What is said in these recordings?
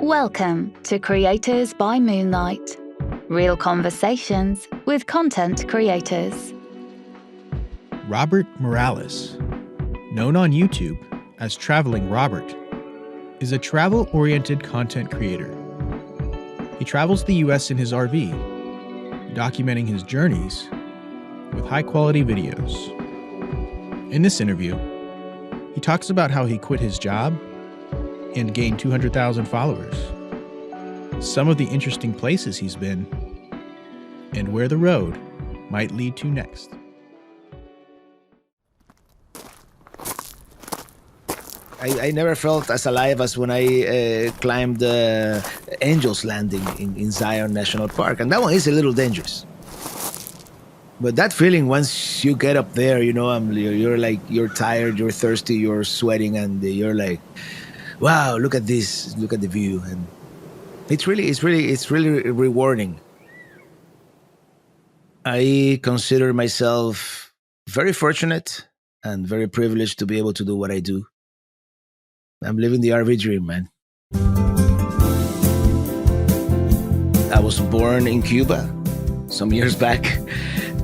Welcome to Creators by Moonlight. Real conversations with content creators. Robert Morales, known on YouTube as Traveling Robert, is a travel-oriented content creator. He travels the US in his RV, documenting his journeys with high-quality videos. In this interview, he talks about how he quit his job and gained 200,000 followers, some of the interesting places he's been, and where the road might lead to next. I never felt as alive as when I climbed Angel's Landing in Zion National Park, and that one is a little dangerous. But that feeling, once you get up there, you're tired, you're thirsty, you're sweating, and you're like, wow, look at this, look at the view. And it's really rewarding. I consider myself very fortunate and very privileged to be able to do what I do. I'm living the RV dream, man. I was born in Cuba some years back,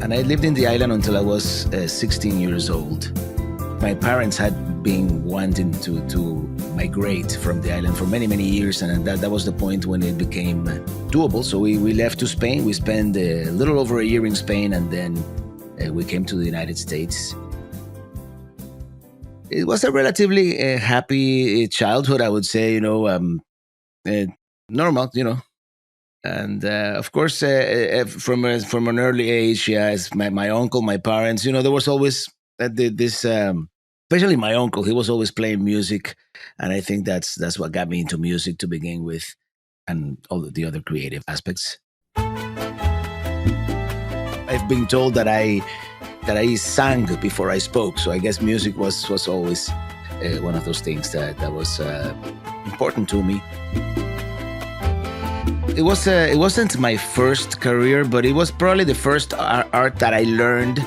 and I lived in the island until I was 16 years old. My parents had been wanting to migrate from the island for many, many years, and that was the point when it became doable. So we left to Spain. We spent a little over a year in Spain, and then we came to the United States. It was a relatively happy childhood, I would say, normal, And of course, from an early age, as my uncle, my parents, there was always this, especially my uncle, he was always playing music. And I think that's what got me into music to begin with, and all the other creative aspects. I've been told that I sang before I spoke, so I guess music was always one of those things that was important to me. It wasn't my first career, but it was probably the first art that I learned.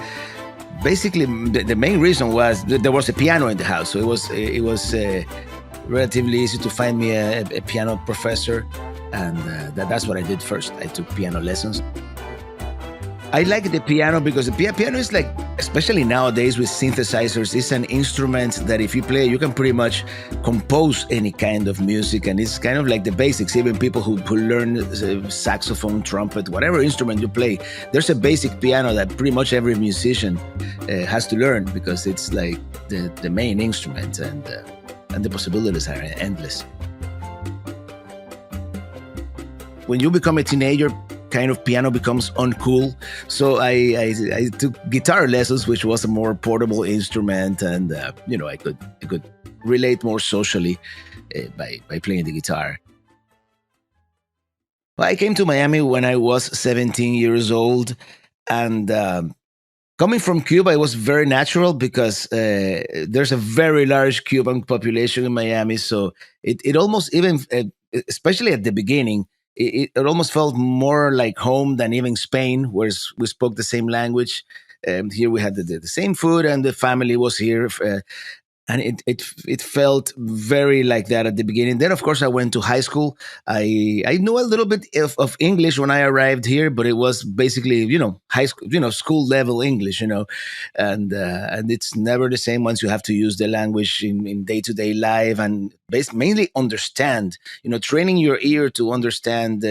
Basically, the main reason was that there was a piano in the house, so it was relatively easy to find me a piano professor, and that's what I did first. I took piano lessons. I like the piano because the piano is like, especially nowadays with synthesizers, it's an instrument that if you play, you can pretty much compose any kind of music, and it's kind of like the basics. Even people who learn saxophone, trumpet, whatever instrument you play, there's a basic piano that pretty much every musician has to learn, because it's like the main instrument, and the possibilities are endless. When you become a teenager, kind of piano becomes uncool. So I took guitar lessons, which was a more portable instrument, and I could relate more socially by playing the guitar. Well, I came to Miami when I was 17 years old, and coming from Cuba, it was very natural because there's a very large Cuban population in Miami. So it almost even, especially at the beginning, it almost felt more like home than even Spain, where we spoke the same language. Here we had the same food, and the family was here. And it felt very like that at the beginning. Then, of course, I went to high school. I knew a little bit of English when I arrived here, but it was basically, high school, school level English, and it's never the same once you have to use the language in day-to-day life, and mainly understand, training your ear to understand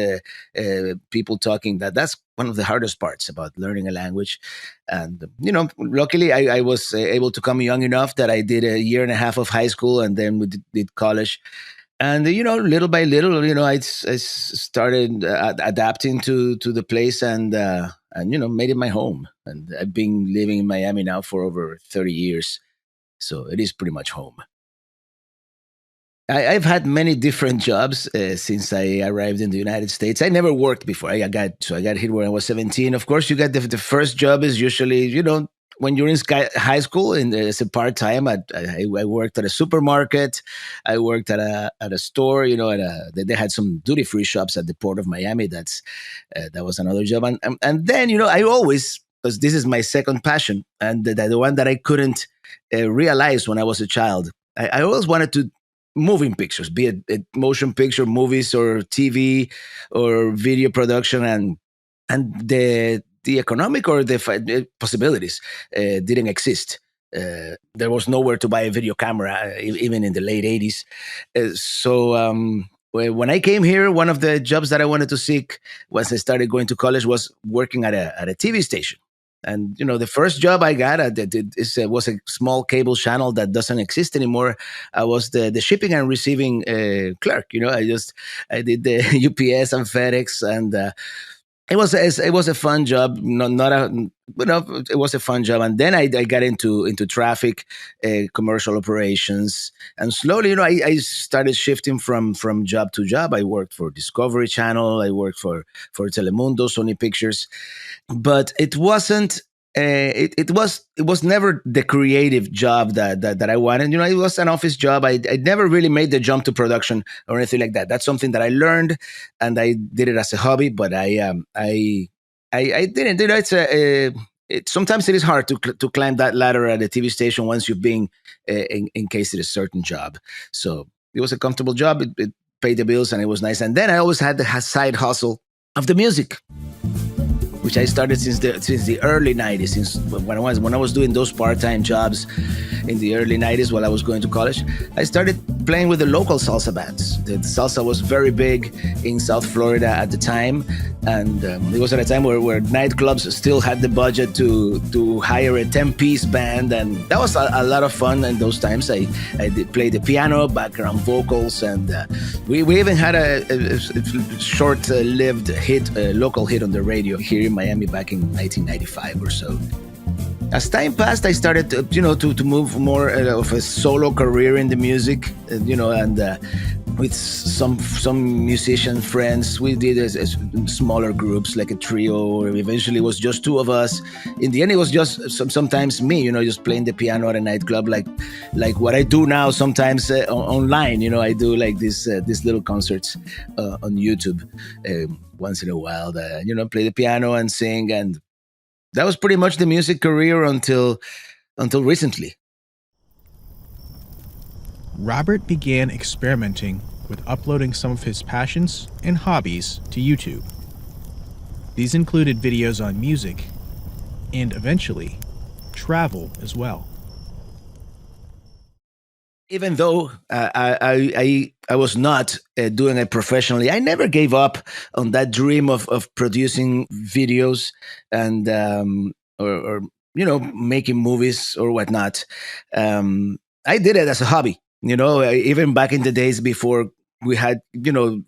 people talking. That's one of the hardest parts about learning a language. And, luckily I was able to come young enough that I did a year and a half of high school, and then we did college. And, little by little, I started adapting to the place, and made it my home. And I've been living in Miami now for over 30 years. So it is pretty much home. I've had many different jobs since I arrived in the United States. I never worked before. I got here when I was 17. Of course, you get the first job is usually, when you're in high school, and it's a part-time. I worked at a supermarket. I worked at a store, they had some duty-free shops at the Port of Miami. That was another job. And then, I always, because this is my second passion, and the one that I couldn't realize when I was a child, I always wanted moving pictures, be it motion picture, movies, or TV or video production, and the economic or the possibilities didn't exist. There was nowhere to buy a video camera, even in the late 80s. When I came here, one of the jobs that I wanted to seek once I started going to college was working at a TV station. And the first job I got was a small cable channel that doesn't exist anymore. I was the shipping and receiving clerk. I did the UPS and FedEx, and it was a fun job. Not a it was a fun job. And then I got into traffic, commercial operations, and slowly, I started shifting from job to job. I worked for Discovery Channel. I worked for Telemundo, Sony Pictures, but it wasn't. It was never the creative job that I wanted. It was an office job. I never really made the jump to production or anything like that. That's something that I learned, and I did it as a hobby. But I didn't. Sometimes it is hard to climb that ladder at a TV station once you've been encased in a certain job. So it was a comfortable job. It paid the bills, and it was nice. And then I always had the side hustle of the music, which I started since the early '90s. Since when I was doing those part-time jobs in the early '90s while I was going to college, I started playing with the local salsa bands. The salsa was very big in South Florida at the time, and it was at a time where nightclubs still had the budget to hire a 10-piece band, and that was a lot of fun. In those times, I did play the piano, background vocals, and we even had a short-lived local hit on the radio here in Miami back in 1995 or so. As time passed, I started to move more of a solo career in the music, and with some musician friends, we did smaller groups like a trio, or eventually it was just two of us. In the end, it was just sometimes me, just playing the piano at a nightclub, like what I do now. Sometimes online, I do like these little concerts on YouTube once in a while. Play the piano and sing, and that was pretty much the music career until recently. Robert began experimenting with uploading some of his passions and hobbies to YouTube. These included videos on music and eventually travel as well. Even though I was not doing it professionally, I never gave up on that dream of producing videos and or making movies or whatnot. I did it as a hobby. Even back in the days before we had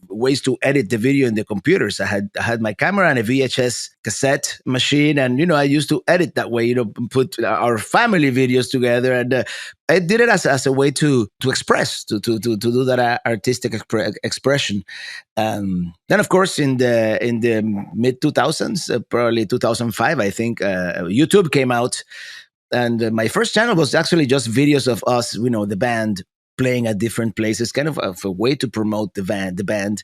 ways to edit the video in the computers. I had my camera and a VHS cassette machine, and I used to edit that way. Put our family videos together, and I did it as a way to express, to do that artistic expression. Then, of course, in the mid 2000s, probably 2005, I think, YouTube came out, and my first channel was actually just videos of us, the band, playing at different places, kind of a way to promote the band.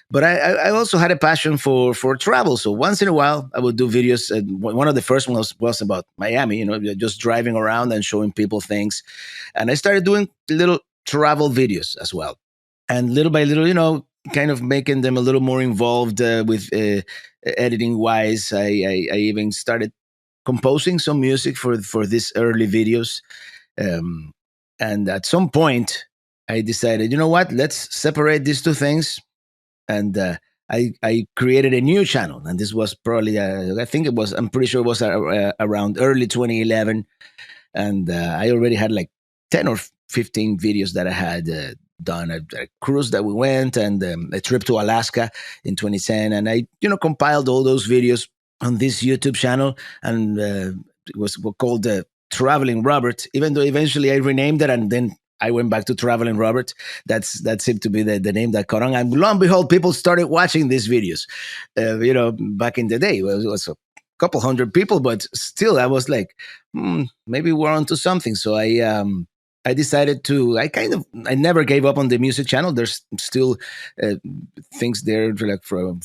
But I also had a passion for travel. So once in a while, I would do videos. And one of the first ones was about Miami, just driving around and showing people things. And I started doing little travel videos as well. And little by little, kind of making them a little more involved with editing wise. I even started composing some music for these early videos. And at some point, I decided, what? Let's separate these two things. And I created a new channel. And this was probably, I'm pretty sure it was around early 2011. And I already had like 10 or 15 videos that I had done. A cruise that we went, and a trip to Alaska in 2010. And I, compiled all those videos on this YouTube channel. And it was called Traveling Robert, even though eventually I renamed it, and then I went back to Traveling Robert. That seemed to be the name that caught on. And lo and behold, people started watching these videos. Back in the day, it was a couple hundred people, but still, I was like, maybe we're onto something. So I decided to. I never gave up on the music channel. There's still things there, like from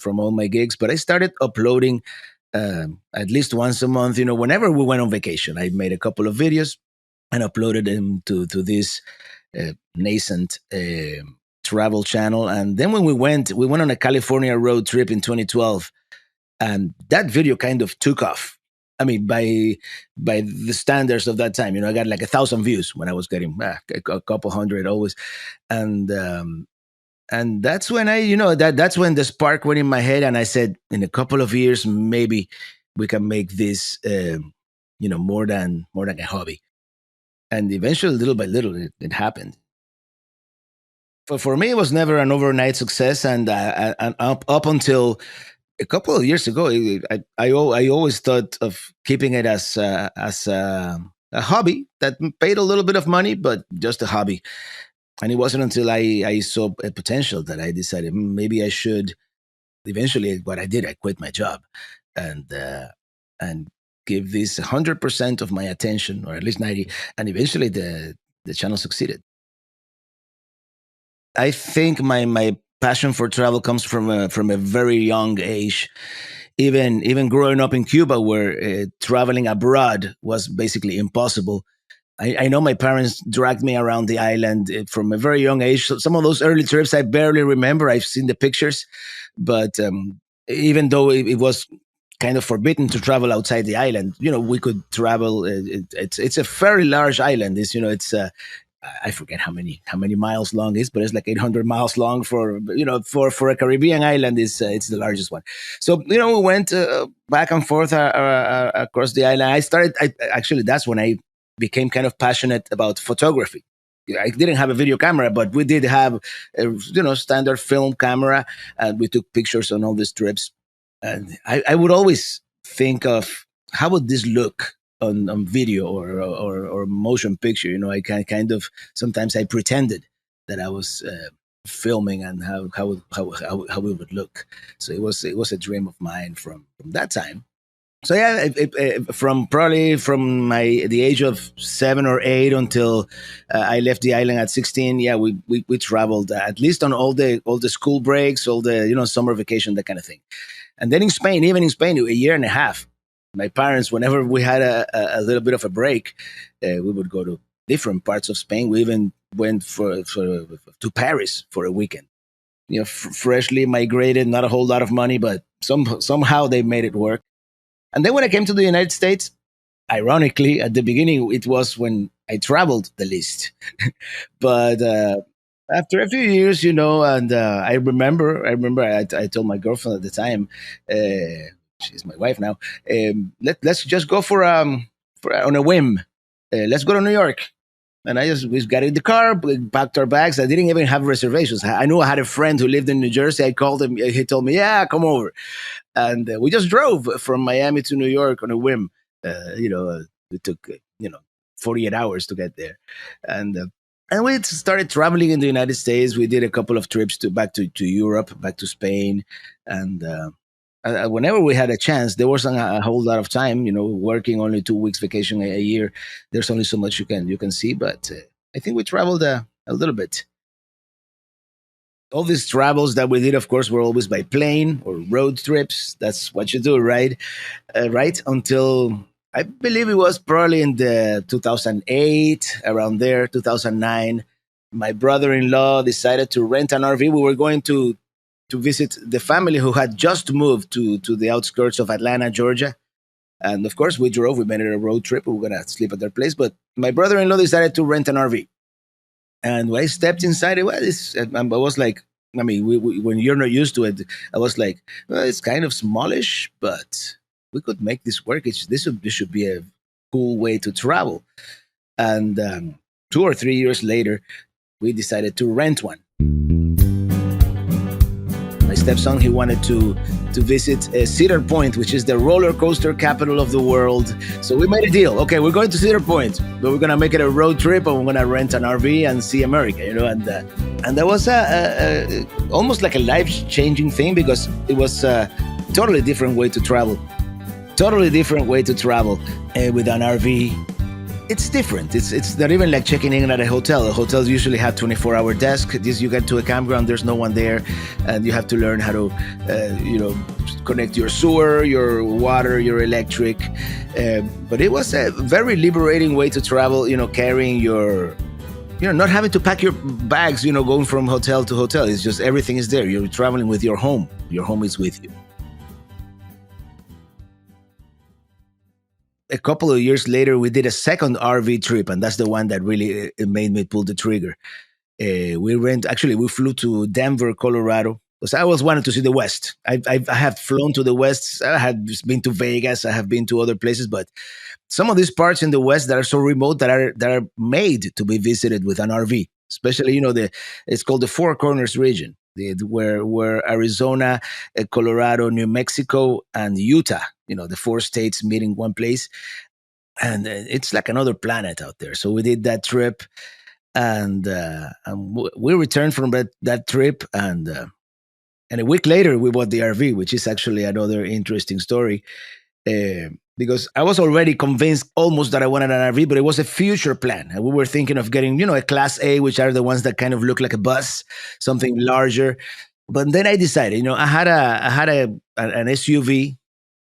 all my gigs, but I started uploading at least once a month. Whenever we went on vacation, I made a couple of videos and uploaded them to this nascent travel channel. And then when we went on a California road trip in 2012, and that video kind of took off. I mean, by the standards of that time, I got like 1,000 views when I was getting a couple hundred always, and that's when that's when the spark went in my head, and I said, in a couple of years, maybe we can make this, more than a hobby. And eventually, little by little, it happened. For me, it was never an overnight success, and up until a couple of years ago, I always thought of keeping it as a hobby that paid a little bit of money, but just a hobby. And it wasn't until I saw a potential that I decided, maybe I should. Eventually, what I did, I quit my job, and give this 100% of my attention, or at least 90. And eventually, the channel succeeded. I think my passion for travel comes from a very young age. Even growing up in Cuba, where traveling abroad was basically impossible. I know my parents dragged me around the island from a very young age. So some of those early trips I barely remember. I've seen the pictures, but even though it was kind of forbidden to travel outside the island, we could travel. It's a very large island. It's I forget how many miles long it is, but it's like 800 miles long for a Caribbean island. It's the largest one. So we went back and forth across the island. Actually, that's when I became kind of passionate about photography. I didn't have a video camera, but we did have a standard film camera, and we took pictures on all these trips. And I would always think of, how would this look on video or motion picture. I kind of, sometimes I pretended that I was filming, and how it would look. So it was a dream of mine from that time. So yeah, from the age of 7 or 8 until I left the island at 16. Yeah, we traveled at least on all the school breaks, all the summer vacation, that kind of thing. And then even in Spain, a year and a half. My parents, whenever we had a little bit of a break, we would go to different parts of Spain. We even went to Paris for a weekend. Freshly migrated, not a whole lot of money, but somehow they made it work. And then when I came to the United States, ironically, at the beginning, it was when I traveled the least. But after a few years, and I remember I told my girlfriend at the time, she's my wife now, let's just go for on a whim. Let's go to New York. And we got in the car, we packed our bags. I didn't even have reservations. I knew I had a friend who lived in New Jersey. I called him. He told me, yeah, come over. And we just drove from Miami to New York on a whim. It took 48 hours to get there. And we started traveling in the United States. We did a couple of trips back to Europe, back to Spain. And whenever we had a chance, there wasn't a whole lot of time, working only 2 weeks vacation a year. There's only so much you can see. But I think we traveled a little bit. All these travels that we did, of course, were always by plane or road trips. That's what you do, right? Right until I believe it was probably in the 2008, around there, 2009. My brother-in-law decided to rent an RV. We were going to visit the family who had just moved to the outskirts of Atlanta, Georgia. And of course, we drove. We made it a road trip. We were going to sleep at their place. But my brother-in-law decided to rent an RV. And when I stepped inside it, I was like, when you're not used to it, I was like, well, it's kind of smallish, but we could make this work. This should be a cool way to travel. And 2 or 3 years later, we decided to rent one. My stepson, he wanted to visit Cedar Point, which is the roller coaster capital of the world. So we made a deal. Okay, we're going to Cedar Point, but we're going to make it a road trip, and we're going to rent an RV and see America, and that was almost like a life-changing thing, because it was a totally different way to travel. Totally different way to travel with an RV. It's different. It's not even like checking in at a hotel. The hotels usually have 24-hour desk. You get to a campground, there's no one there, and you have to learn how to, connect your sewer, your water, your electric. But it was a very liberating way to travel. Carrying not having to pack your bags, going from hotel to hotel. It's just everything is there. You're traveling with your home. Your home is with you. A couple of years later, we did a second RV trip, and that's the one that really made me pull the trigger. We flew to Denver, Colorado, because I always wanted to see the West. I have flown to the West. I had been to Vegas. I have been to other places, but some of these parts in the West that are so remote that are made to be visited with an RV. Especially, it's called the Four Corners region, where Arizona, Colorado, New Mexico, and Utah, the four states meet in one place, and it's like another planet out there. So we did that trip, and we returned from that trip, and a week later we bought the RV, which is actually another interesting story. Because I was already convinced almost that I wanted an RV, but it was a future plan. And we were thinking of getting, a Class A, which are the ones that kind of look like a bus, something larger. But then I decided, I had an SUV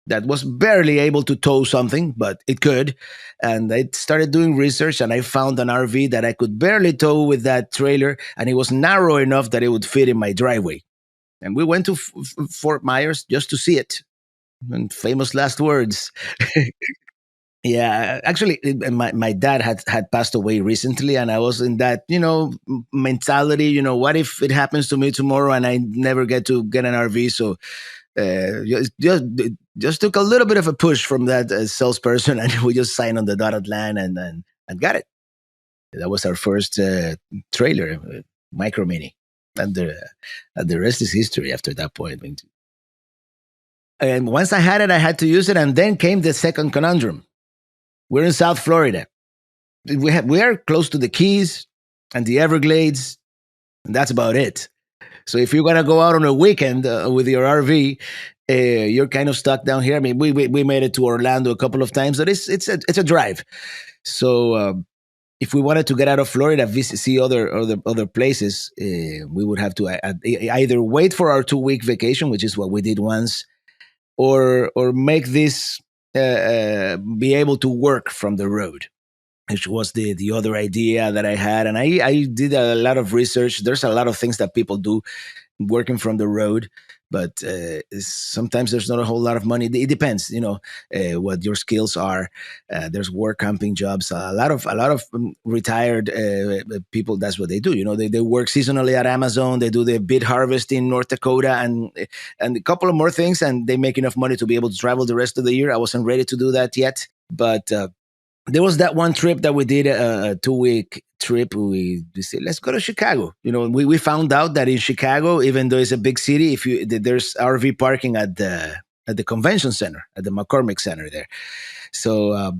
that was barely able to tow something, but it could. And I started doing research, and I found an RV that I could barely tow with that trailer, and it was narrow enough that it would fit in my driveway. And we went to Fort Myers just to see it. And famous last words. Yeah, actually, my dad had passed away recently, and I was in that mentality. What if it happens to me tomorrow and I never get to get an RV? So just took a little bit of a push from that salesperson, and we just signed on the dotted line and got it. That was our first trailer, micro mini, and the rest is history. After that point, and once I had it, I had to use it, and then came the second conundrum. We're in South Florida. We are close to the Keys and the Everglades, and that's about it. So if you're gonna go out on a weekend with your RV, you're kind of stuck down here. I mean, we made it to Orlando a couple of times, but it's a drive. So if we wanted to get out of Florida, see other places, we would have to either wait for our 2 week vacation, which is what we did once, or make this be able to work from the road, which was the other idea that I had. And I did a lot of research. There's a lot of things that people do working from the road, but sometimes there's not a whole lot of money. It depends, what your skills are. There's work camping jobs. A lot of retired people. That's what they do. They work seasonally at Amazon. They do the beet harvest in North Dakota, and a couple of more things, and they make enough money to be able to travel the rest of the year. I wasn't ready to do that yet, but there was that one trip that we did, a 2 week trip. We said, let's go to Chicago. We found out that in Chicago, even though it's a big city, there's RV parking at the convention center, at the McCormick Center there. So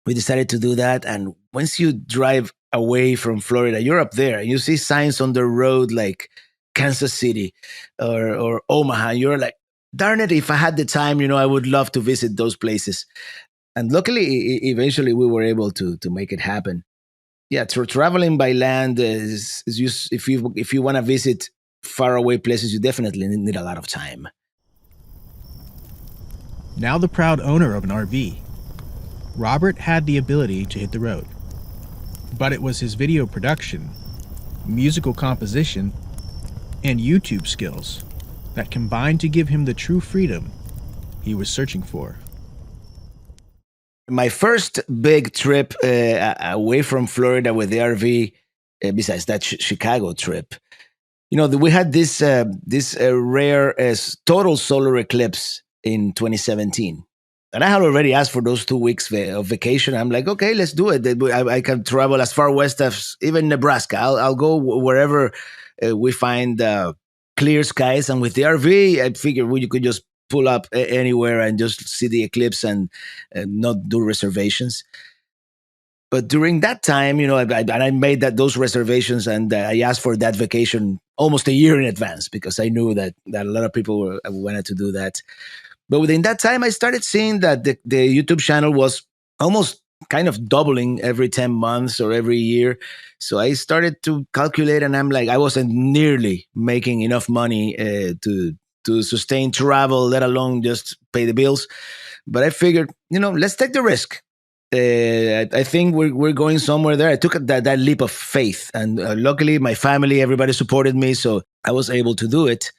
we decided to do that. And once you drive away from Florida, you're up there, and you see signs on the road like Kansas City or Omaha. You're like, darn it, if I had the time, I would love to visit those places. And luckily, eventually, we were able to make it happen. Yeah, traveling by land is just, if you want to visit faraway places, you definitely need a lot of time. Now the proud owner of an RV, Robert had the ability to hit the road. But it was his video production, musical composition, and YouTube skills that combined to give him the true freedom he was searching for. My first big trip away from Florida with the RV, besides that Chicago trip, we had this rare total solar eclipse in 2017. And I had already asked for those 2 weeks of vacation. I'm like, okay, let's do it. I can travel as far west as even Nebraska. I'll go wherever we find clear skies. And with the RV, I figured you could just pull up anywhere and just see the eclipse and not do reservations. But during that time, I made those reservations, and I asked for that vacation almost a year in advance, because I knew that a lot of people wanted to do that. But within that time, I started seeing that the YouTube channel was almost kind of doubling every 10 months or every year. So I started to calculate, and I'm like, I wasn't nearly making enough money to sustain travel, let alone just pay the bills. But I figured, let's take the risk. I think we're going somewhere there. I took that leap of faith, and luckily my family, everybody supported me, so I was able to do it.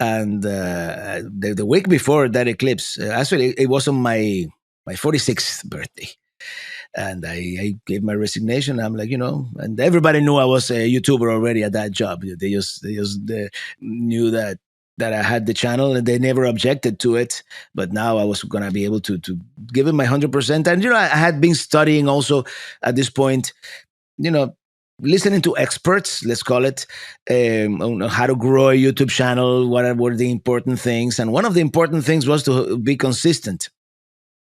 And the week before that eclipse, actually, it was on my 46th birthday, and I gave my resignation. I'm like, and everybody knew I was a YouTuber already at that job. They knew that I had the channel, and they never objected to it. But now I was gonna be able to give it my 100%. And I had been studying also at this point, you know. Listening to experts, let's call it, on how to grow a YouTube channel, were the important things, and one of the important things was to be consistent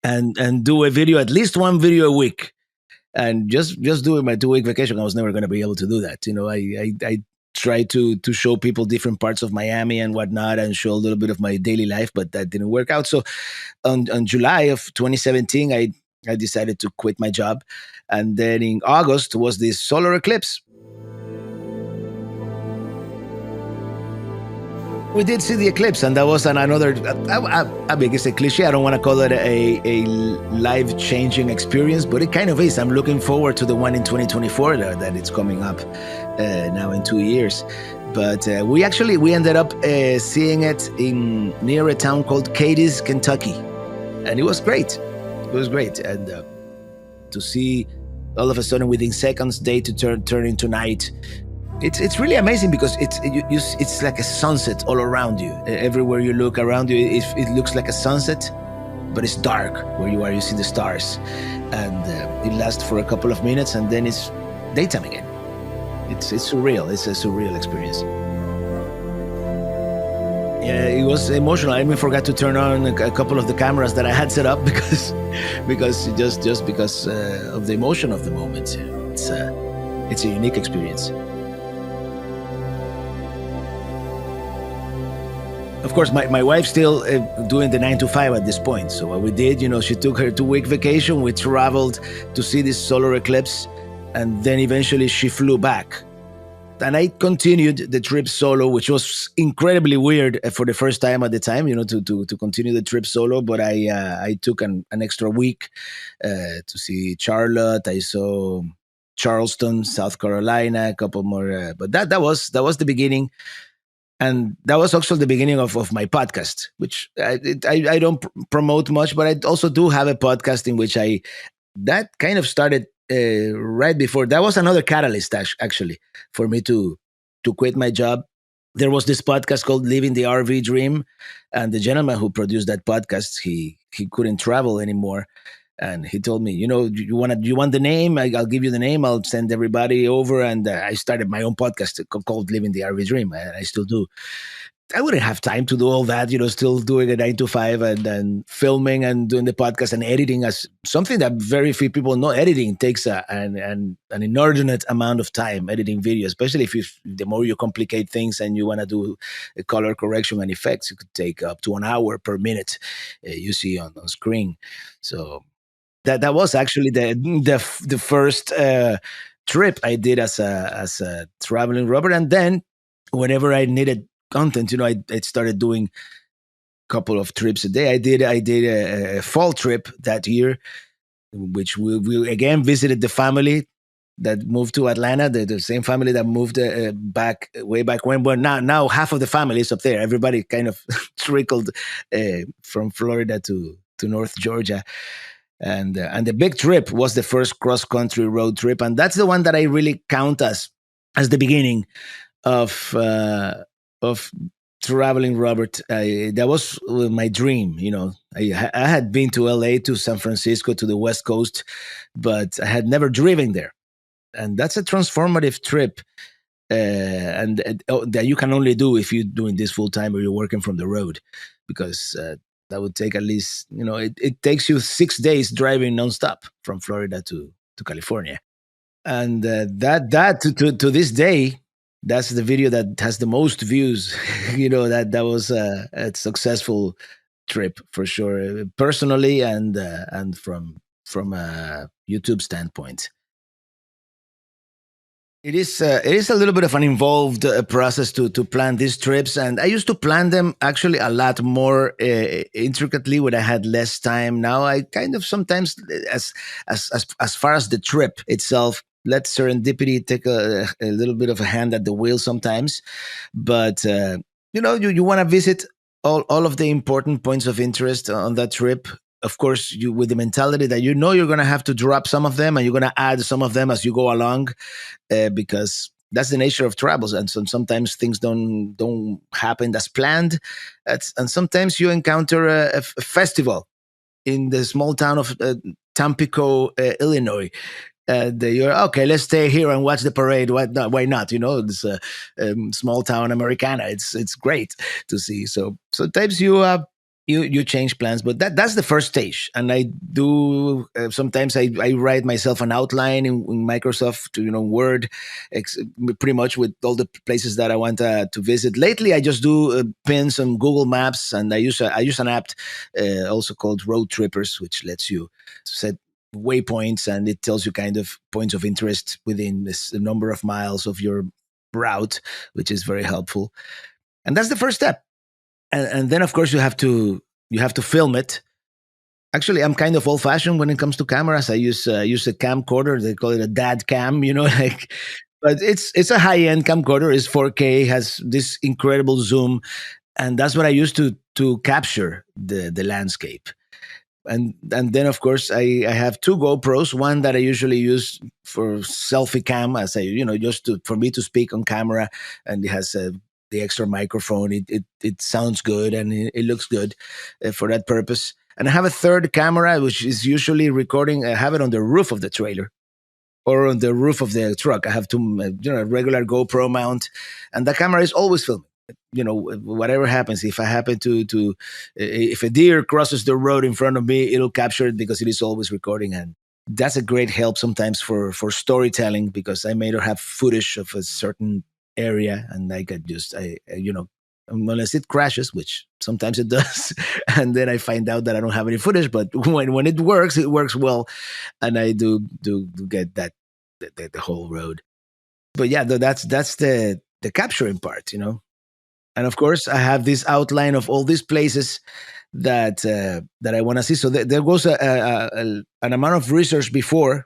and do a video, at least one video a week. And just doing my 2 week vacation, I was never going to be able to do that. I tried to show people different parts of Miami and whatnot, and show a little bit of my daily life, but that didn't work out. So on July of 2017, I decided to quit my job, and then in August was this solar eclipse. We did see the eclipse, and that was another. I mean, it's a cliche. I don't want to call it a life changing experience, but it kind of is. I'm looking forward to the one in 2024 that it's coming up now in 2 years. But we ended up seeing it in near a town called Cadiz, Kentucky, and it was great. It was great, and to see all of a sudden within seconds day to turn into night. It's really amazing because it's like a sunset all around you. Everywhere you look around you, it looks like a sunset, but it's dark where you are. You see the stars, and it lasts for a couple of minutes, and then it's daytime again. It's surreal. It's a surreal experience. Yeah, it was emotional. I even forgot to turn on a couple of the cameras that I had set up because just because of the emotion of the moment. It's a unique experience. Of course, my wife's still doing the 9 to 5 at this point. So what we did, she took her 2 week vacation. We traveled to see this solar eclipse, and then eventually she flew back. And I continued the trip solo, which was incredibly weird for the first time at the time, to continue the trip solo. But I took an extra week to see Charlotte. I saw Charleston, South Carolina, a couple more. But that was the beginning. And that was also the beginning of my podcast, which I don't promote much, but I also do have a podcast in which that kind of started right before. That was another catalyst, actually, for me to quit my job. There was this podcast called Living the RV Dream, and the gentleman who produced that podcast, he couldn't travel anymore. And he told me, you want the name? I'll give you the name. I'll send everybody over. And I started my own podcast called Living the RV Dream. And I still do. I wouldn't have time to do all that, still doing a 9 to 5 and filming and doing the podcast and editing as something that very few people know. Editing takes an inordinate amount of time, editing video, especially if the more you complicate things and you want to do a color correction and effects, it could take up to an hour per minute you see on screen. So that was actually the first trip I did as a traveling robber, and then whenever I needed content, I started doing a couple of trips a day. I did a fall trip that year, which we again visited the family that moved to Atlanta, the same family that moved way back when. But now half of the family is up there. Everybody kind of trickled from Florida to North Georgia. And the big trip was the first cross country road trip, and that's the one that I really count as the beginning of traveling, Robert. That was my dream. I had been to LA, to San Francisco, to the West Coast, but I had never driven there, and that's a transformative trip. That you can only do if you're doing this full time or you're working from the road, because that would take at least, it takes you 6 days driving nonstop from Florida to California. And that to this day, that's the video that has the most views. That was a successful trip for sure, personally and from a YouTube standpoint. It is a little bit of an involved process to plan these trips, and I used to plan them actually a lot more intricately when I had less time. Now I kind of sometimes, as far as the trip itself, let serendipity take a little bit of a hand at the wheel sometimes. But you want to visit all of the important points of interest on that trip. Of course, you with the mentality that you're going to have to drop some of them and you're going to add some of them as you go along, because that's the nature of travels. And sometimes things don't happen as planned. And sometimes you encounter a festival in the small town of Tampico, Illinois. You're okay. Let's stay here and watch the parade. Why not? It's a small town Americana. It's great to see. So sometimes you change plans, but that's the first stage. And I do sometimes I write myself an outline in Microsoft, Word, pretty much with all the places that I want to visit. Lately, I just do pins on Google Maps, and I use an app also called Road Trippers, which lets you set waypoints, and it tells you kind of points of interest within this number of miles of your route, which is very helpful. And that's the first step. And then of course you have to film it. Actually, I'm kind of old fashioned when it comes to cameras. I use a camcorder. They call it a dad cam, like. But it's a high end camcorder. It's 4K, has this incredible zoom, and that's what I use to capture the landscape. And then of course I have two GoPros, one that I usually use for selfie cam, as I just for me to speak on camera, and it has the extra microphone. It sounds good, and it looks good for that purpose. And I have a third camera which is usually recording. I have it on the roof of the trailer or on the roof of the truck. I have two regular GoPro mount, and the camera is always filming. Whatever happens, if I happen to if a deer crosses the road in front of me, it'll capture it because it is always recording. And that's a great help sometimes for storytelling, because I may not have footage of a certain area, and I could just unless it crashes, which sometimes it does, and then I find out that I don't have any footage. But when it works well, and I do get that the whole road. But yeah, that's the capturing part. And of course, I have this outline of all these places that I want to see. So there goes an amount of research before,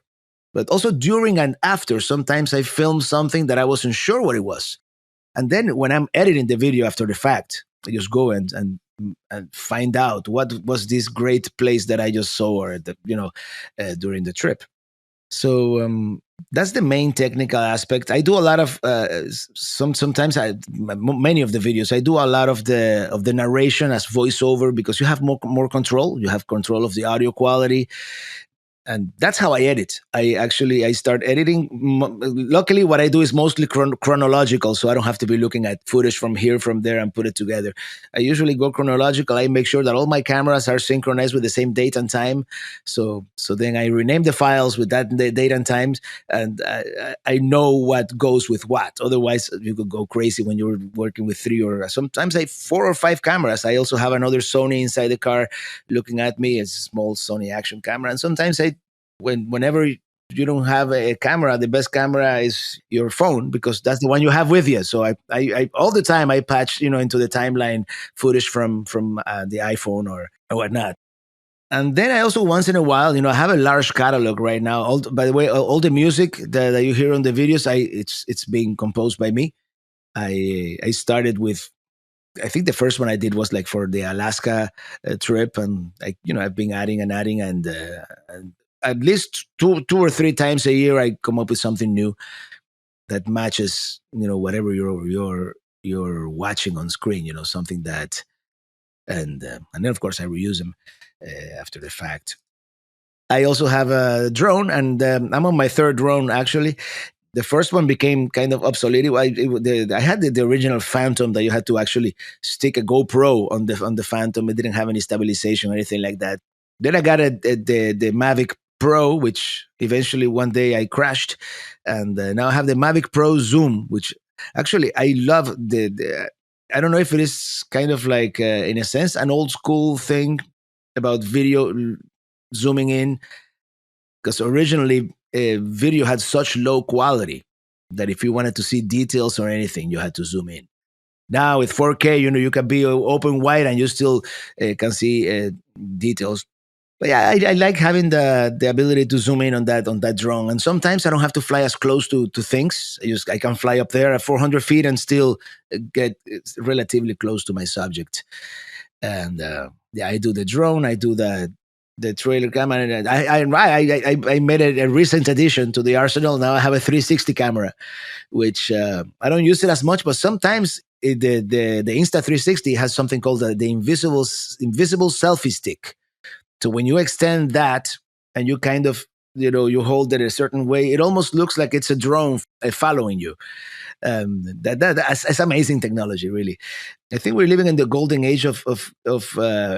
but also during and after. Sometimes I film something that I wasn't sure what it was, and then when I'm editing the video after the fact, I just go and find out what was this great place that I just saw, or during the trip. So that's the main technical aspect. I do a lot of sometimes many of the videos. I do a lot of the narration as voiceover, because you have more control. You have control of the audio quality, and that's how I edit. I start editing. Luckily, what I do is mostly chronological, so I don't have to be looking at footage from here, from there, and put it together. I usually go chronological. I make sure that all my cameras are synchronized with the same date and time. So then I rename the files with that date and times, and I know what goes with what. Otherwise, you could go crazy when you're working with three or sometimes four or five cameras. I also have another Sony inside the car looking at me. It's a small Sony action camera, and sometimes whenever you don't have a camera, the best camera is your phone, because that's the one you have with you. So I all the time I patch into the timeline footage from the iPhone or whatnot. And then I also once in a while, I have a large catalog right now. By the way, all the music that you hear on the videos, it's being composed by me. I started with, I think the first one I did was like for the Alaska trip, and I've been adding and at least two or three times a year I come up with something new that matches whatever you're watching on screen. Something that, and then of course I reuse them after the fact. I also have a drone, and I'm on my third drone actually. The first one became kind of obsolete. I had the original Phantom that you had to actually stick a GoPro on the Phantom. It didn't have any stabilization or anything like that. Then I got the Mavic Pro, which eventually one day I crashed, and now I have the Mavic Pro Zoom, which actually I love. I don't know if it is kind of like in a sense an old school thing about video zooming in, because originally video had such low quality, that if you wanted to see details or anything, you had to zoom in. Now with 4K, you can be open wide and you still can see details. But yeah, I like having the ability to zoom in on that drone. And sometimes I don't have to fly as close to things. I can fly up there at 400 feet and still get relatively close to my subject. And yeah, I do the drone. I do the trailer camera. And I made a recent addition to the arsenal. Now I have a 360 camera, which I don't use it as much, but sometimes the Insta 360 has something called the invisible selfie stick. So when you extend that and you kind of you hold it a certain way, it almost looks like it's a drone following you. That's amazing technology, really. I think we're living in the golden age of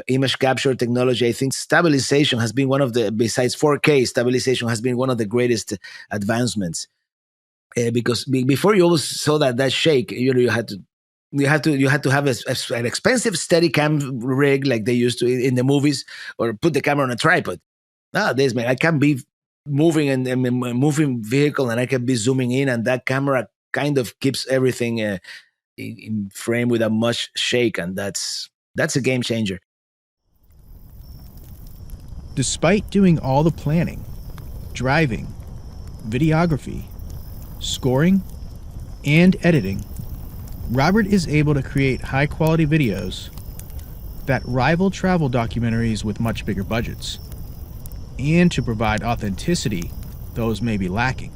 image capture technology. I think stabilization has been one of the, besides 4K, stabilization has been one of the greatest advancements. Because before you always saw that shake, you had to have an expensive Steadicam rig like they used to in the movies, or put the camera on a tripod. Nowadays, man, I can be moving and moving vehicle, and I can be zooming in, and that camera kind of keeps everything in frame without much shake, and that's a game changer. Despite doing all the planning, driving, videography, scoring, and editing, Robert is able to create high-quality videos that rival travel documentaries with much bigger budgets, and to provide authenticity those may be lacking.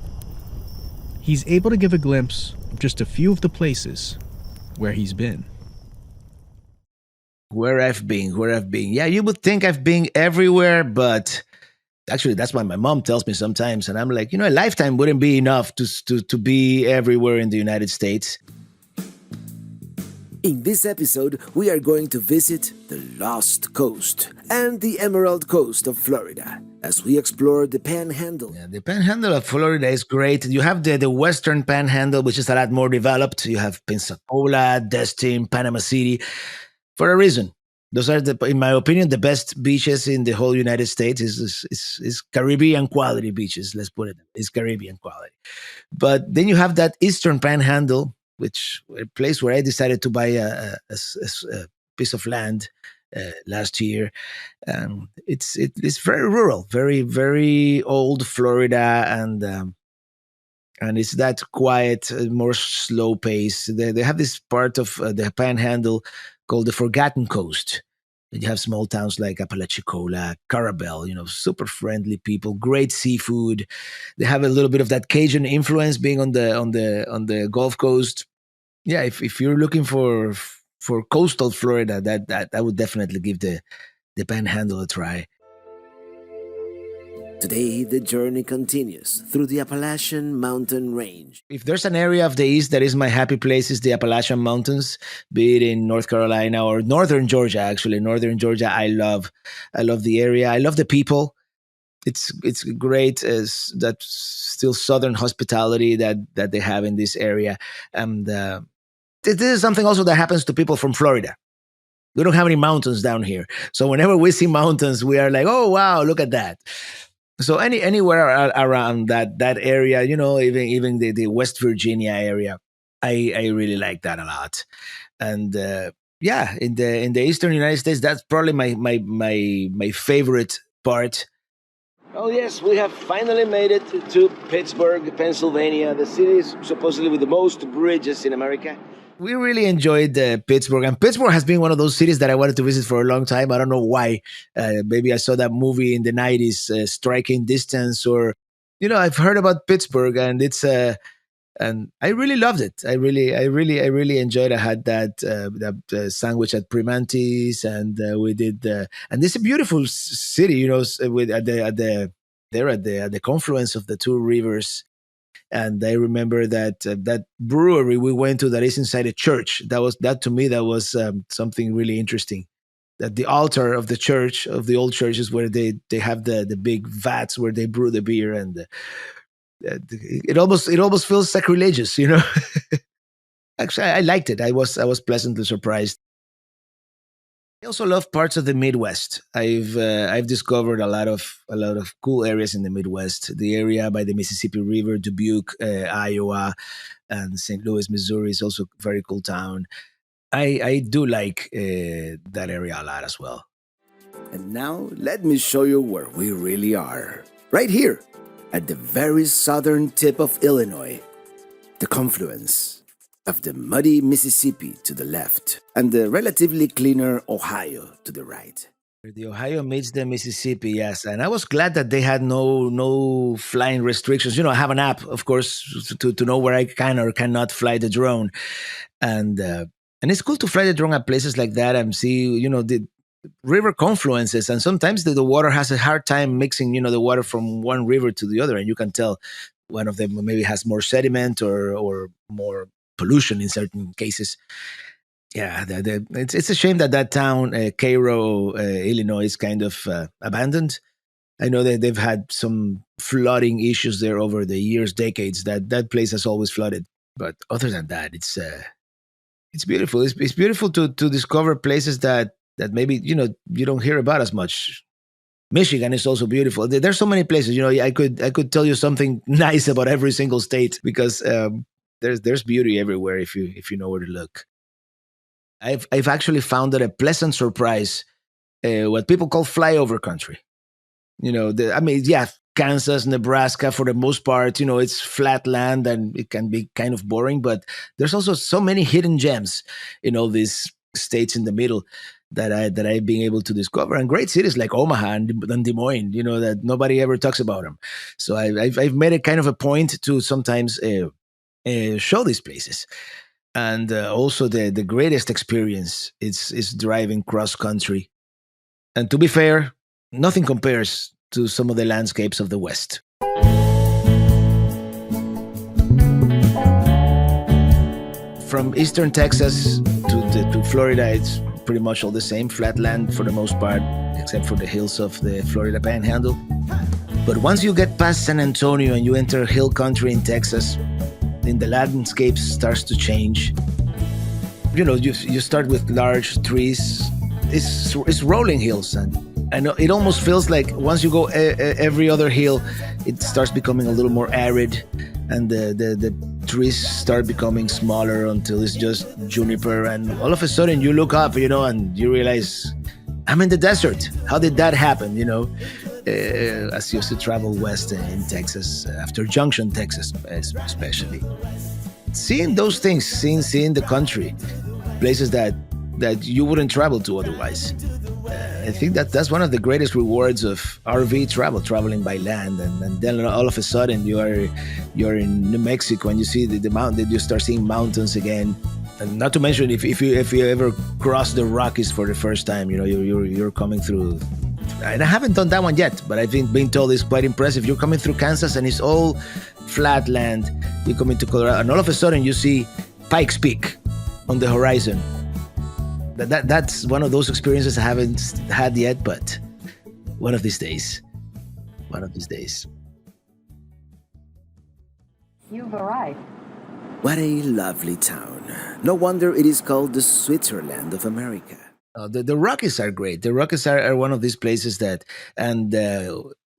He's able to give a glimpse of just a few of the places where he's been. Where I've been. Yeah, you would think I've been everywhere, but actually, that's what my mom tells me sometimes, and I'm like, a lifetime wouldn't be enough to be everywhere in the United States. In this episode, we are going to visit the Lost Coast and the Emerald Coast of Florida as we explore the Panhandle. Yeah, the Panhandle of Florida is great. You have the Western Panhandle, which is a lot more developed. You have Pensacola, Destin, Panama City, for a reason. Those are, in my opinion, the best beaches in the whole United States. Is Caribbean quality beaches. Let's put it. It's Caribbean quality. But then you have that Eastern Panhandle, which a place where I decided to buy a piece of land last year. It's very rural, very very old Florida, and it's that quiet, more slow pace. They have this part of the Panhandle called the Forgotten Coast. And you have small towns like Apalachicola, Carabel, super friendly people, great seafood. They have a little bit of that Cajun influence being on the Gulf Coast. Yeah, if you're looking for coastal Florida, that I would definitely give the Panhandle a try. Today, the journey continues through the Appalachian Mountain Range. If there's an area of the East that is my happy place, is the Appalachian Mountains, be it in North Carolina or northern Georgia. Actually, northern Georgia, I love the area. I love the people. It's great as that still southern hospitality that they have in this area. And this is something also that happens to people from Florida. We don't have any mountains down here, so whenever we see mountains, we are like, "Oh wow, look at that!" So anywhere around that area, even the West Virginia area, I really like that a lot. And yeah, in the Eastern United States, that's probably my favorite part. Oh yes, we have finally made it to Pittsburgh, Pennsylvania, the city is supposedly with the most bridges in America. We really enjoyed Pittsburgh, and Pittsburgh has been one of those cities that I wanted to visit for a long time. I don't know why. Maybe I saw that movie in the '90s, Striking Distance, or I've heard about Pittsburgh, and and I really loved it. I really enjoyed. I had that sandwich at Primanti's, and we did. And it's a beautiful city, with at the confluence of the two rivers. And I remember that brewery we went to that is inside a church. That to me that was something really interesting. That the altar of the church, of the old church, is where they have the big vats where they brew the beer, and it almost feels sacrilegious. Actually, I liked it. I was pleasantly surprised. I also love parts of the Midwest. I've discovered a lot of cool areas in the Midwest. The area by the Mississippi River, Dubuque, Iowa, and St. Louis, Missouri is also a very cool town. I do like that area a lot as well. And now, let me show you where we really are. Right here, at the very southern tip of Illinois, the confluence of the muddy Mississippi to the left and the relatively cleaner Ohio to the right. The Ohio meets the Mississippi, yes, and I was glad that they had no flying restrictions. I have an app, of course, to know where I can or cannot fly the drone, and it's cool to fly the drone at places like that and see the river confluences, and sometimes the water has a hard time mixing the water from one river to the other, and you can tell one of them maybe has more sediment or more pollution in certain cases. Yeah, it's a shame that town, Cairo, Illinois, is kind of abandoned. I know that they've had some flooding issues there over the years, decades. That place has always flooded, but other than that, it's beautiful. It's beautiful to discover places that maybe you don't hear about as much. Michigan is also beautiful. There's so many places. I could tell you something nice about every single state because there's beauty everywhere if you know where to look. I've actually found it a pleasant surprise, what people call flyover country. I mean, yeah, Kansas, Nebraska, for the most part, it's flat land and it can be kind of boring, but there's also so many hidden gems in all these states in the middle that I've been able to discover, and great cities like Omaha and Des Moines, that nobody ever talks about them. So I've made it kind of a point to sometimes show these places. And also the greatest experience is driving cross country. And to be fair, nothing compares to some of the landscapes of the West. From eastern Texas to Florida, it's pretty much all the same, flat land for the most part, except for the hills of the Florida Panhandle. But once you get past San Antonio and you enter hill country in Texas, then the landscape starts to change. You start with large trees. It's rolling hills, and I know it almost feels like once you go every other hill, it starts becoming a little more arid, and the trees start becoming smaller until it's just juniper. And all of a sudden, you look up, and you realize I'm in the desert. How did that happen? As you used to travel west in Texas, after Junction, Texas, especially. Seeing those things, seeing the country, places that you wouldn't travel to otherwise. I think that's one of the greatest rewards of RV traveling by land, and then all of a sudden you're in New Mexico and you see the mountain, you start seeing mountains again. And not to mention if you ever cross the Rockies for the first time, you're coming through. And I haven't done that one yet, but I think being told is quite impressive. You're coming through Kansas and it's all flat land. You come into Colorado and all of a sudden you see Pikes Peak on the horizon. That's one of those experiences I haven't had yet, but one of these days. You've arrived. What a lovely town. No wonder it is called the Switzerland of America. The Rockies are great. The Rockies are one of these places and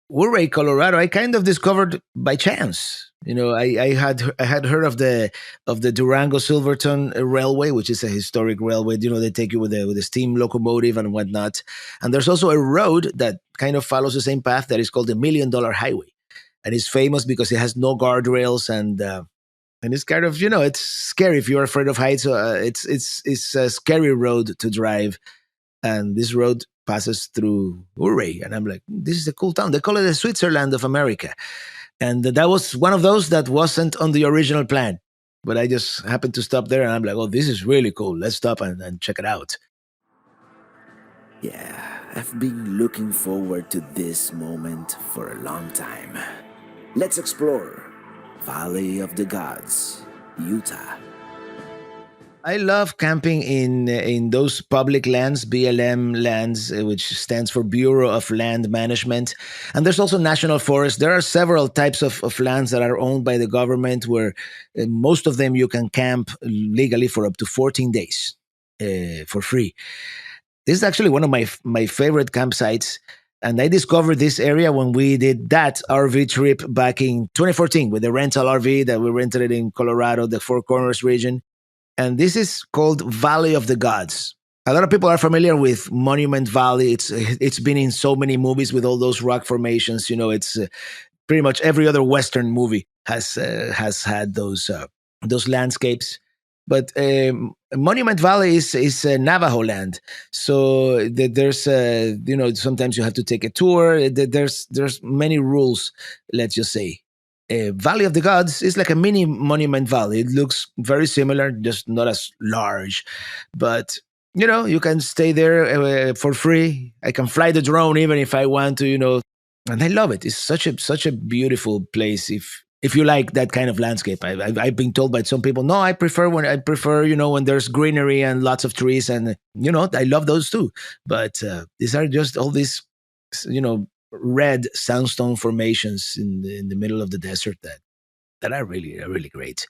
Ouray, Colorado, I kind of discovered by chance. I had heard of the Durango Silverton Railway, which is a historic railway. They take you with a steam locomotive and whatnot. And there's also a road that kind of follows the same path that is called the $1 Million Highway, and it's famous because it has no guardrails and it's kind of it's scary if you're afraid of heights. It's a scary road to drive, and this road passes through Ouray, and I'm like, this is a cool town. They call it the Switzerland of America. And that was one of those that wasn't on the original plan. But I just happened to stop there, and I'm like, oh, this is really cool. Let's stop and check it out. Yeah, I've been looking forward to this moment for a long time. Let's explore Valley of the Gods, Utah. I love camping in those public lands, BLM lands, which stands for Bureau of Land Management. And there's also national forests. There are several types of lands that are owned by the government where most of them you can camp legally for up to 14 days for free. This is actually one of my favorite campsites. And I discovered this area when we did that RV trip back in 2014 with the rental RV that we rented it in Colorado, the Four Corners region. And this is called Valley of the Gods. A lot of people are familiar with Monument Valley. It's been in so many movies with all those rock formations. It's pretty much every other Western movie has had those landscapes. But Monument Valley is Navajo land, so there's sometimes you have to take a tour. There's many rules. Let's just say, Valley of the Gods is like a mini Monument Valley. It looks very similar, just not as large, but you can stay there for free. I can fly the drone even if I want to, and I love it. It's such a beautiful place. If you like that kind of landscape, I've been told by some people, no, I prefer when there's greenery and lots of trees, and I love those too. But these are just all these red sandstone formations in the middle of the desert that are really great.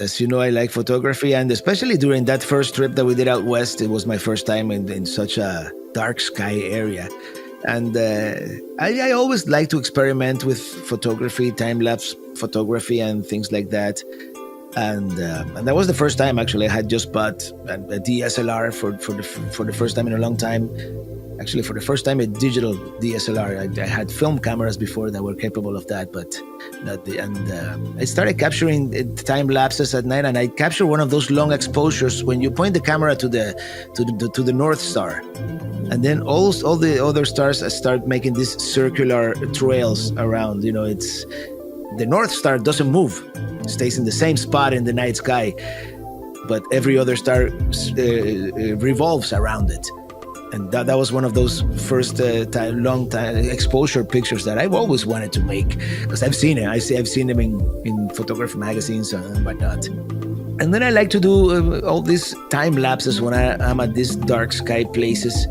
As you know, I like photography, and especially during that first trip that we did out west, it was my first time in such a dark sky area. And I always like to experiment with photography, time-lapse photography, and things like that. And that was the first time, actually. I had just bought a DSLR for the first time in a long time. Actually, for the first time, a digital DSLR. I had film cameras before that were capable of that, but not the. And I started capturing time lapses at night, and I captured one of those long exposures when you point the camera to the North Star, and then all the other stars start making these circular trails around. It's the North Star doesn't move; it stays in the same spot in the night sky, but every other star revolves around it. And that was one of those first long time exposure pictures that I've always wanted to make, because I've seen it. I've seen them in photography magazines and whatnot. And then I like to do all these time lapses when I'm at these dark sky places.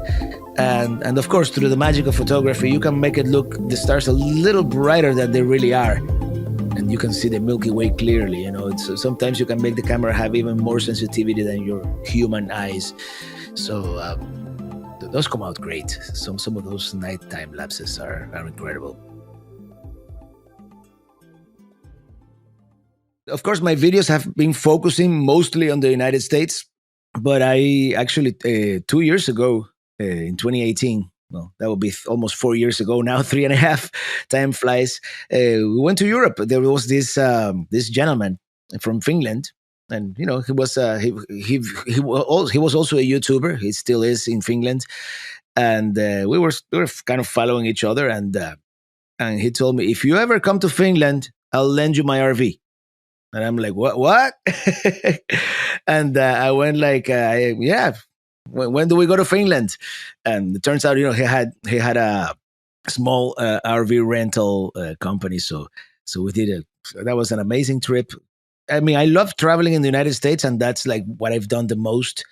And of course, through the magic of photography, you can make it look the stars a little brighter than they really are. And you can see the Milky Way clearly. Sometimes you can make the camera have even more sensitivity than your human eyes. So those come out great. Some of those nighttime lapses are incredible. Of course, my videos have been focusing mostly on the United States, but I actually 2 years ago, in 2018, well, that would be almost 4 years ago now, 3.5. Time flies. We went to Europe. There was this gentleman from Finland. And he was he was also a YouTuber. He still is in Finland, and we were kind of following each other. And he told me, if you ever come to Finland, I'll lend you my RV. And I'm like, what? And I went like, yeah. When do we go to Finland? And it turns out, he had a small RV rental company. So we did it. That was an amazing trip. I mean, I love traveling in the United States, and that's like what I've done the most.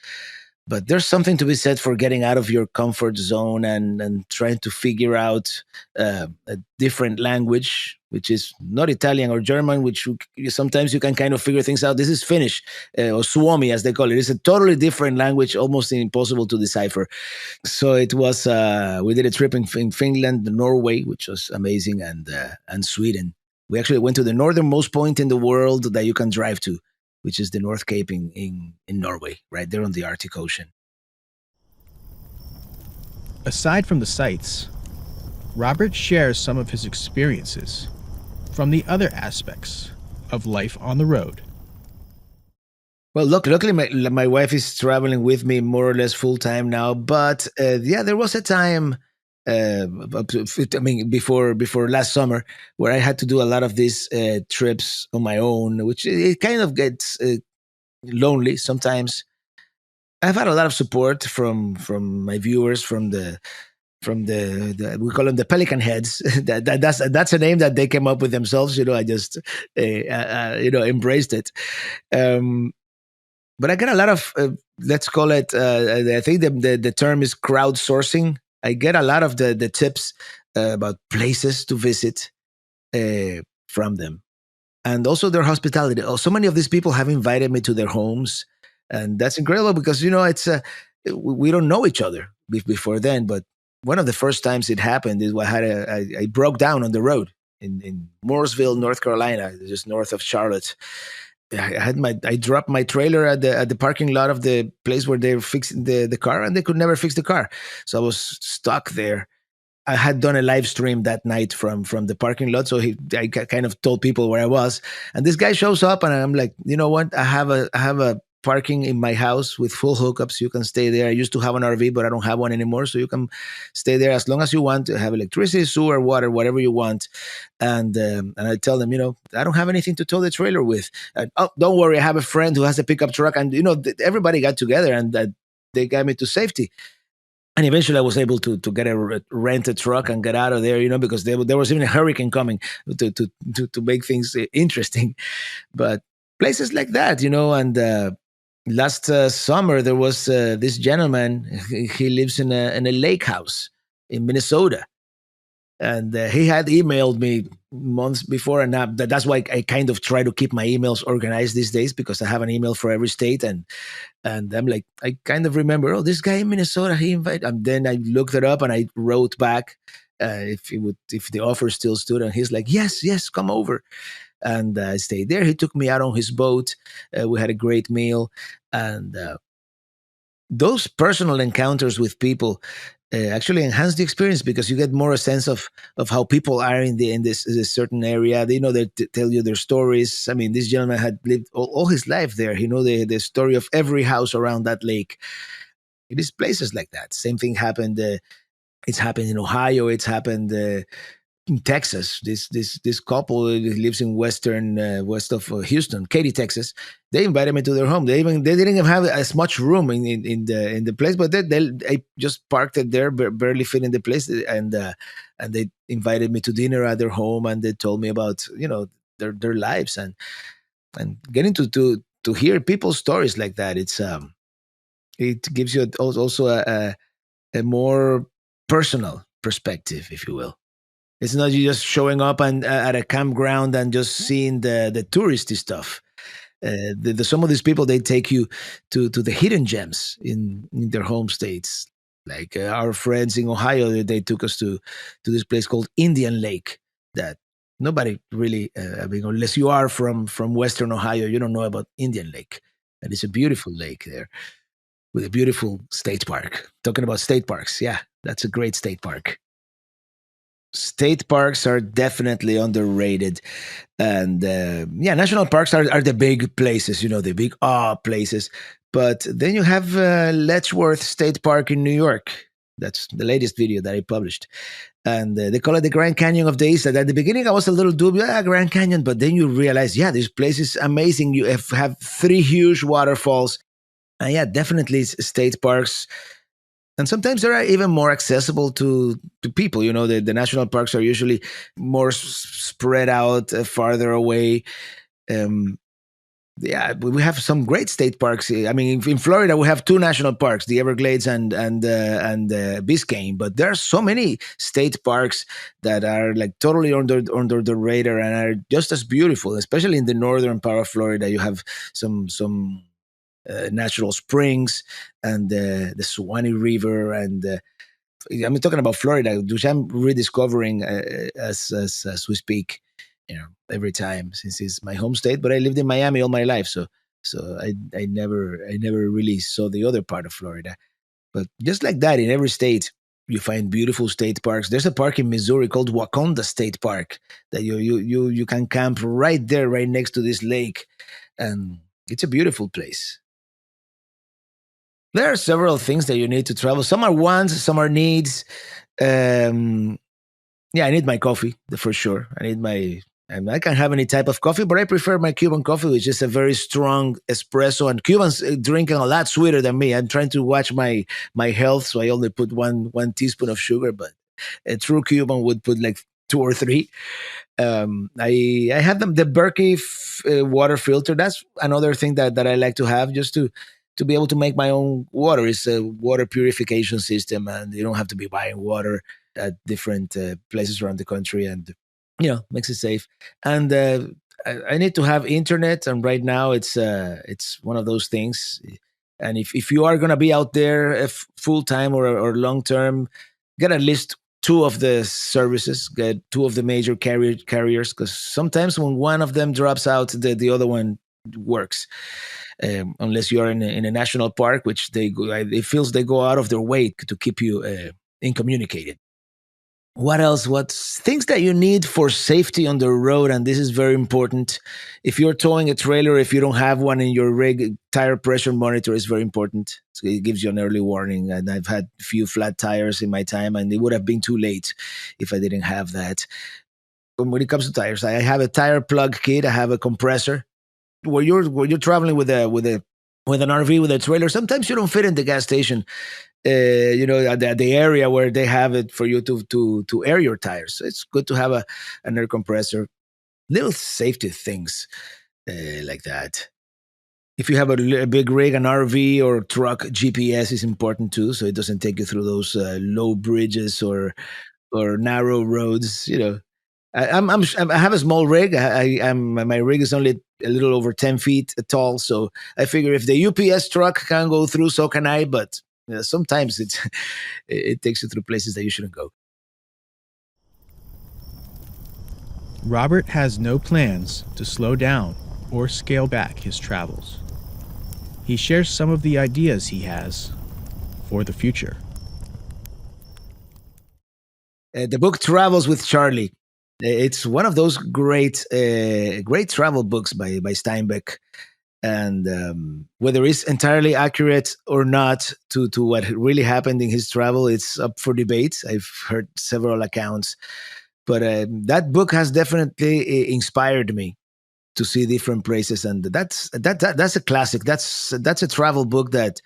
But there's something to be said for getting out of your comfort zone and trying to figure out a different language, which is not Italian or German, which sometimes you can kind of figure things out. This is Finnish, or Suomi, as they call it. It's a totally different language, almost impossible to decipher. So it was, we did a trip in Finland, Norway, which was amazing, and Sweden. We actually went to the northernmost point in the world that you can drive to, which is the North Cape in Norway, right there on the Arctic Ocean. Aside from the sights, Robert shares some of his experiences from the other aspects of life on the road. Well, luckily my wife is traveling with me more or less full time now. But there was a time, before last summer, where I had to do a lot of these trips on my own, which it kind of gets lonely sometimes. I've had a lot of support from my viewers, from the we call them the Pelican Heads. That's a name that they came up with themselves. I just embraced it. But I get a lot of let's call it. I think the term is crowdsourcing. I get a lot of the tips about places to visit from them, and also their hospitality. So many of these people have invited me to their homes, and that's incredible because we don't know each other before then. But one of the first times it happened is I broke down on the road in Mooresville, North Carolina, just north of Charlotte. I dropped my trailer at the parking lot of the place where they were fixing the car, and they could never fix the car. So I was stuck there. I had done a live stream that night from the parking lot, so I kind of told people where I was, and this guy shows up, and I'm like, you know what? I have a parking in my house with full hookups. You can stay there. I used to have an RV, but I don't have one anymore, so you can stay there as long as you want to have electricity, sewer, water, whatever you want. And I tell them, I don't have anything to tow the trailer with. Oh, don't worry, I have a friend who has a pickup truck, and everybody got together, and they got me to safety. And eventually I was able to get a rented truck and get out of there, because there was even a hurricane coming to make things interesting. But places like that, and last summer there was this gentleman. He lives in a lake house in Minnesota, and he had emailed me months before, and that's why I kind of try to keep my emails organized these days, because I have an email for every state, and I'm like, I kind of remember, oh, this guy in Minnesota, he invited, and then I looked it up and I wrote back if the offer still stood, and he's like, yes, come over. And I stayed there. He took me out on his boat. We had a great meal, and those personal encounters with people actually enhance the experience, because you get more a sense of how people are in this certain area. They tell you their stories. I mean, this gentleman had lived all his life there. He know the story of every house around that lake. It is places like that. Same thing happened. It's happened in Ohio. It's happened in Texas. This couple lives in west of Houston, Katy, Texas. They invited me to their home. They didn't even have as much room in the place, but I just parked it there, barely fit in the place, and they invited me to dinner at their home, and they told me about their lives, and getting to hear people's stories like that. It gives you also a more personal perspective, if you will. It's not you just showing up and at a campground and just seeing the touristy stuff. Some of these people, they take you to the hidden gems in their home states. Like our friends in Ohio, they took us to this place called Indian Lake. That nobody really, unless you are from Western Ohio, you don't know about Indian Lake, and it's a beautiful lake there with a beautiful state park. Talking about state parks, yeah, that's a great state park. State parks are definitely underrated, and yeah, national parks are the big places, the big places. But then you have Letchworth State Park in New York. That's the latest video that I published, and they call it the Grand Canyon of the East. And at the beginning, I was a little dubious, Grand Canyon, but then you realize, yeah, this place is amazing. You have 3 huge waterfalls, and yeah, definitely state parks. And sometimes they're even more accessible to people. The national parks are usually more spread out, farther away. Yeah, we have some great state parks. I mean, in Florida, we have 2 national parks, the Everglades and Biscayne. But there are so many state parks that are like totally under the radar and are just as beautiful, especially in the northern part of Florida. You have some natural springs and the Suwannee River, and I'm talking about Florida, which I'm rediscovering as we speak. Every time, since it's my home state. But I lived in Miami all my life, so I never really saw the other part of Florida. But just like that, in every state, you find beautiful state parks. There's a park in Missouri called Waconda State Park that you can camp right there, right next to this lake, and it's a beautiful place. There are several things that you need to travel. Some are wants, some are needs. Yeah, I need my coffee, for sure. I can have any type of coffee, but I prefer my Cuban coffee, which is a very strong espresso. And Cubans drinking a lot sweeter than me. I'm trying to watch my health, so I only put one teaspoon of sugar. But a true Cuban would put like 2 or 3. I have the Berkey water filter. That's another thing that I like to have, just to be able to make my own water. It's a water purification system, and you don't have to be buying water at different places around the country, and makes it safe. And I need to have internet, and right now it's one of those things. And if you are going to be out there full time or long term, get at least two of the services, get two of the major carriers, because sometimes when one of them drops out, the other one works. Unless you are in a national park, which it feels they go out of their way to keep you incommunicated. What else? What's things that you need for safety on the road? And this is very important. If you're towing a trailer, if you don't have one in your rig, tire pressure monitor is very important. So it gives you an early warning. And I've had a few flat tires in my time, and it would have been too late if I didn't have that. When it comes to tires, I have a tire plug kit. I have a compressor. Where you're traveling with an RV, with a trailer, sometimes you don't fit in the gas station. The area where they have it for you to air your tires. So it's good to have an air compressor. Little safety things like that. If you have a big rig, an RV or truck, GPS is important too, so it doesn't take you through those low bridges or narrow roads. I have a small rig. My rig is only a little over 10 feet tall, so I figure if the UPS truck can go through, so can I. But sometimes it takes you through places that you shouldn't go. Robert has no plans to slow down or scale back his travels. He shares some of the ideas he has for the future. The book Travels with Charlie. It's one of those great travel books by Steinbeck. And whether it's entirely accurate or not to what really happened in his travel, it's up for debate. I've heard several accounts. But that book has definitely inspired me to see different places. And that's a classic. That's a travel book that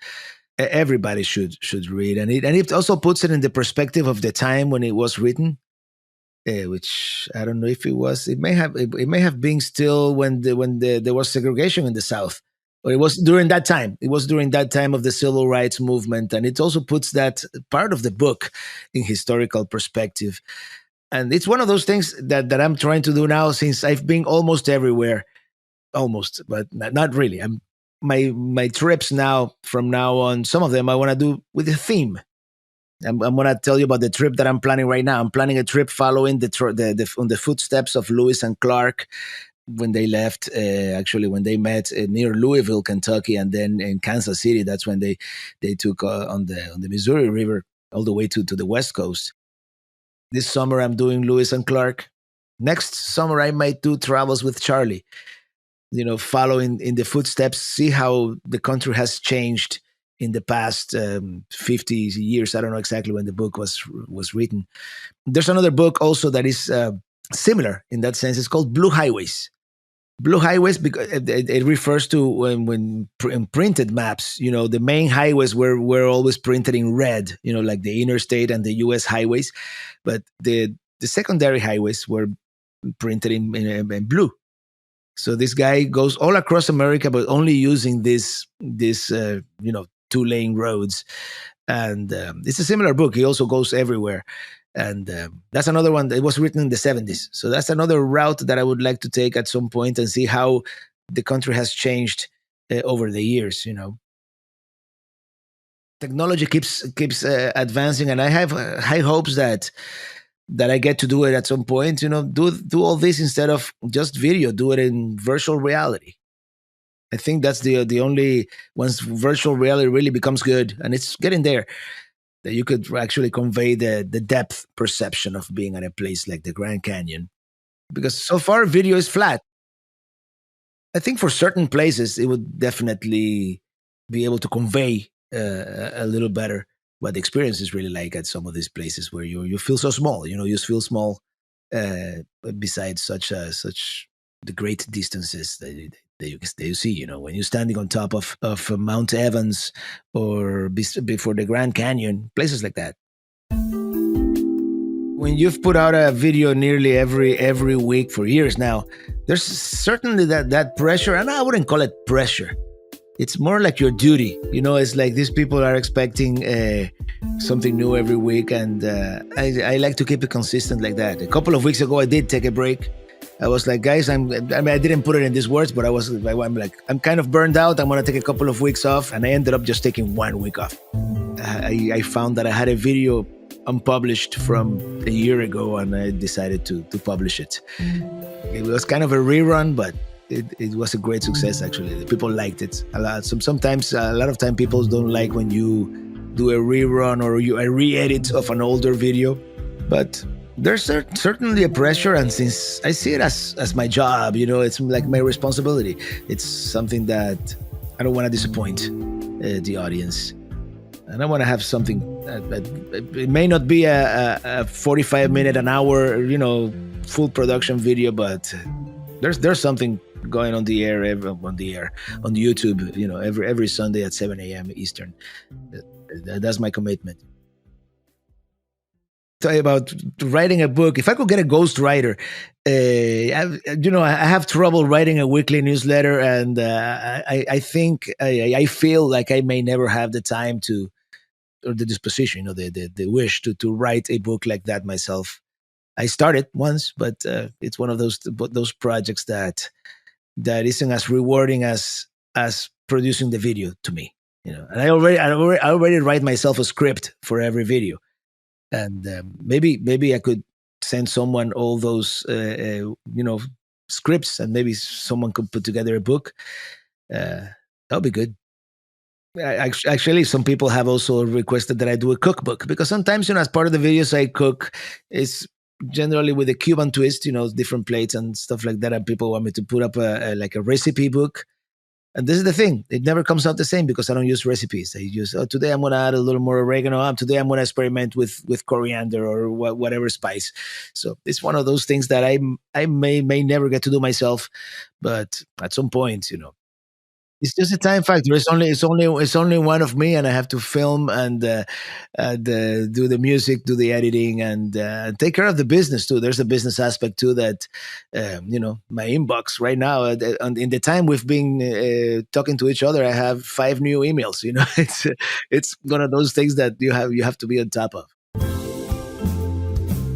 everybody should read. And it also puts it in the perspective of the time when it was written. Which I don't know if it was. It may have been still when there was segregation in the South, or it was during that time. It was during that time of the civil rights movement, and it also puts that part of the book in historical perspective. And it's one of those things that I'm trying to do now, since I've been almost everywhere, almost, but not really. My trips now, from now on, some of them I want to do with a theme. I'm going to tell you about the trip that I'm planning right now. I'm planning a trip following on the footsteps of Lewis and Clark when they left, when they met near Louisville, Kentucky, and then in Kansas City. That's when they took on the Missouri River all the way to the West Coast. This summer, I'm doing Lewis and Clark. Next summer, I might do Travels with Charlie, following in the footsteps, see how the country has changed in the past 50 years. I don't know exactly when the book was written. There's another book also that is similar in that sense. It's called Blue Highways. Blue Highways, because it refers to when in printed maps, the main highways were always printed in red, like the interstate and the U.S. highways. But the secondary highways were printed in blue. So this guy goes all across America, but only using this 2-lane roads. And it's a similar book. He also goes everywhere. And that's another one that was written in the 70s. So that's another route that I would like to take at some point and see how the country has changed over the years, Technology keeps advancing, and I have high hopes that I get to do it at some point, do all this instead of just video, do it in virtual reality. I think that's the only, once virtual reality really becomes good, and it's getting there, that you could actually convey the depth perception of being at a place like the Grand Canyon. Because so far, video is flat. I think for certain places, it would definitely be able to convey a little better what the experience is really like at some of these places where you feel so small. You feel small besides such the great distances that you see, when you're standing on top of Mount Evans or before the Grand Canyon, places like that. When you've put out a video nearly every week for years now, there's certainly that pressure, and I wouldn't call it pressure. It's more like your duty. It's like these people are expecting something new every week, and I like to keep it consistent like that. A couple of weeks ago, I did take a break. I was like, guys, I mean, I didn't put it in these words, but I'm like, I'm kind of burned out. I'm going to take a couple of weeks off. And I ended up just taking 1 week off. I found that I had a video unpublished from a year ago, and I decided to publish it. It was kind of a rerun, but it was a great success. Actually, people liked it a lot. Sometimes a lot of time people don't like when you do a rerun or a re-edit of an older video, but there's certainly a pressure, and since I see it as my job, it's like my responsibility. It's something that I don't want to disappoint the audience. And I want to have something that it may not be a 45 minute, an hour, full production video, but there's something going on the air on YouTube, every Sunday at 7 a.m. Eastern. That's my commitment. Tell you about writing a book. If I could get a ghostwriter, I have trouble writing a weekly newsletter, and I think I feel like I may never have the time to, or the disposition, the wish to write a book like that myself. I started once, but it's one of those projects that isn't as rewarding as producing the video to me. And I already write myself a script for every video, and maybe I could send someone all those scripts, and maybe someone could put together a book. That'll be good. Actually, some people have also requested that I do a cookbook, because sometimes, as part of the videos I cook, it's generally with a Cuban twist, different plates and stuff like that. And people want me to put up a recipe book. And this is the thing. It never comes out the same because I don't use recipes. I use, today I'm going to add a little more oregano. Today I'm going to experiment with coriander or whatever spice. So it's one of those things that I may never get to do myself. But at some point, it's just a time factor. It's only one of me, and I have to film and do the music, do the editing, and take care of the business too. There's a business aspect too that my inbox right now. In the time we've been talking to each other, I have 5 new emails. It's one of those things that you have to be on top of.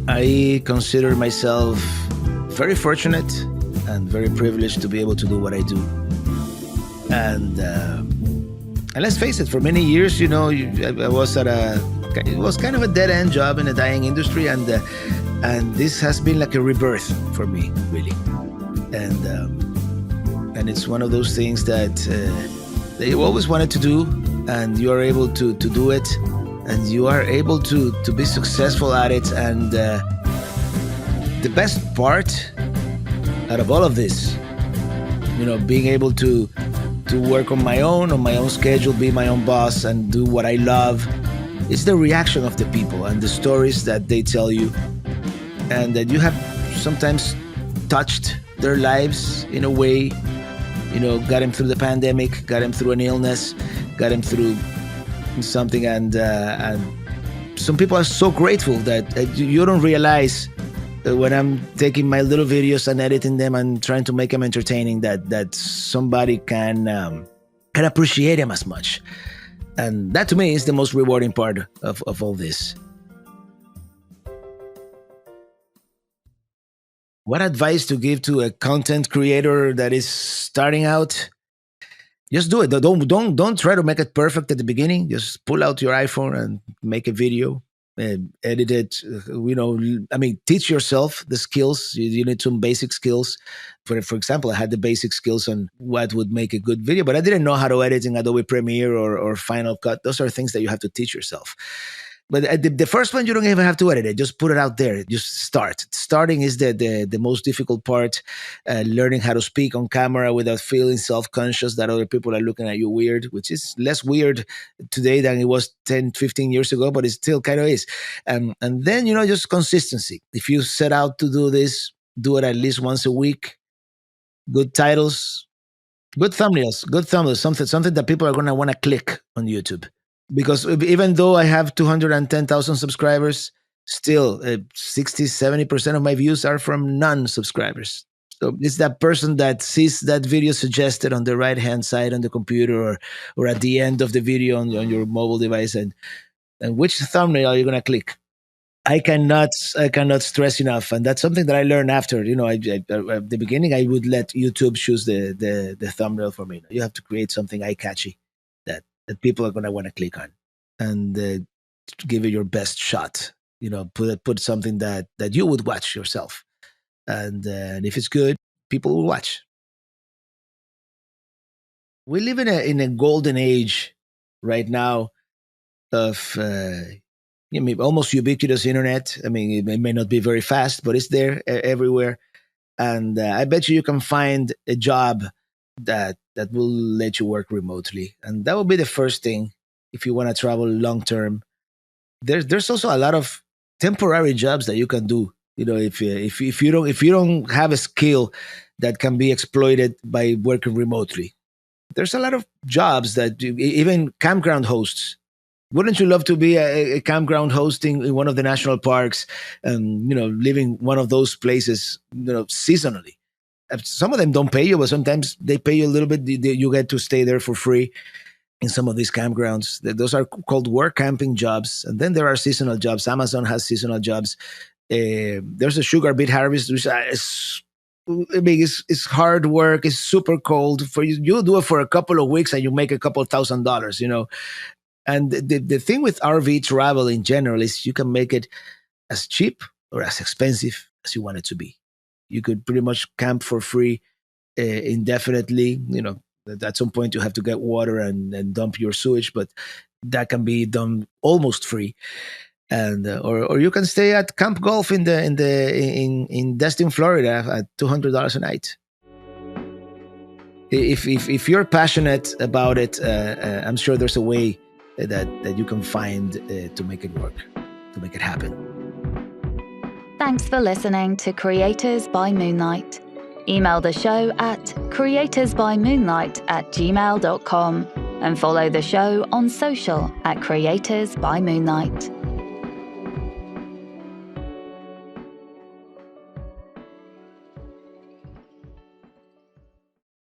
I consider myself very fortunate and very privileged to be able to do what I do. And let's face it, for many years, I was it was kind of a dead end job in a dying industry, and this has been like a rebirth for me, really. And it's one of those things that you always wanted to do, and you are able to do it, and you are able to be successful at it. And the best part out of all of this, being able to work on my own schedule, be my own boss, and do what I love. It's the reaction of the people and the stories that they tell you, and that you have sometimes touched their lives in a way, got them through the pandemic, got them through an illness, got them through something, and some people are so grateful that you don't realize when I'm taking my little videos and editing them and trying to make them entertaining, that somebody can appreciate them as much. And that to me is the most rewarding part of all this. What advice to give to a content creator that is starting out? Just do it. Don't try to make it perfect at the beginning. Just pull out your iPhone and make a video. Edit it, teach yourself the skills. You need some basic skills. For example, I had the basic skills on what would make a good video, but I didn't know how to edit in Adobe Premiere or Final Cut. Those are things that you have to teach yourself. But the first one, you don't even have to edit it. Just put it out there. Just start. Starting is the most difficult part. Learning how to speak on camera without feeling self-conscious that other people are looking at you weird, which is less weird today than it was 10, 15 years ago, but it still kind of is. And then, just consistency. If you set out to do this, do it at least once a week. Good titles, good thumbnails, something that people are going to want to click on YouTube. Because even though I have 210,000 subscribers, still 60, 70% of my views are from non-subscribers. So it's that person that sees that video suggested on the right-hand side on the computer or at the end of the video on your mobile device. And which thumbnail are you going to click? I cannot stress enough, and that's something that I learned after. At the beginning, I would let YouTube choose the thumbnail for me. You have to create something eye catchy that people are gonna want to click on, and give it your best shot. Put something that you would watch yourself, and if it's good, people will watch. We live in a golden age right now of almost ubiquitous internet. I mean, it may not be very fast, but it's there everywhere, and I bet you can find a job that will let you work remotely, and that will be the first thing if you want to travel long term. There's also a lot of temporary jobs that you can do. If you don't have a skill that can be exploited by working remotely, there's a lot of jobs that even campground hosts. Wouldn't you love to be a campground hosting in one of the national parks, and living one of those places, seasonally? Some of them don't pay you, but sometimes they pay you a little bit. You get to stay there for free in some of these campgrounds. Those are called work camping jobs. And then there are seasonal jobs. Amazon has seasonal jobs. There's a sugar beet harvest, which it's hard work. It's super cold. For you, you do it for a couple of weeks and you make a couple $1,000. And the thing with RV travel in general is you can make it as cheap or as expensive as you want it to be. You could pretty much camp for free indefinitely. At some point you have to get water and dump your sewage, but that can be done almost free. And or you can stay at Camp Golf in Destin, Florida, at $200 a night. If you're passionate about it, I'm sure there's a way that you can find to make it work, to make it happen. Thanks for listening to Creators by Moonlight. Email the show at creatorsbymoonlight@gmail.com and follow the show on social at Creators by Moonlight.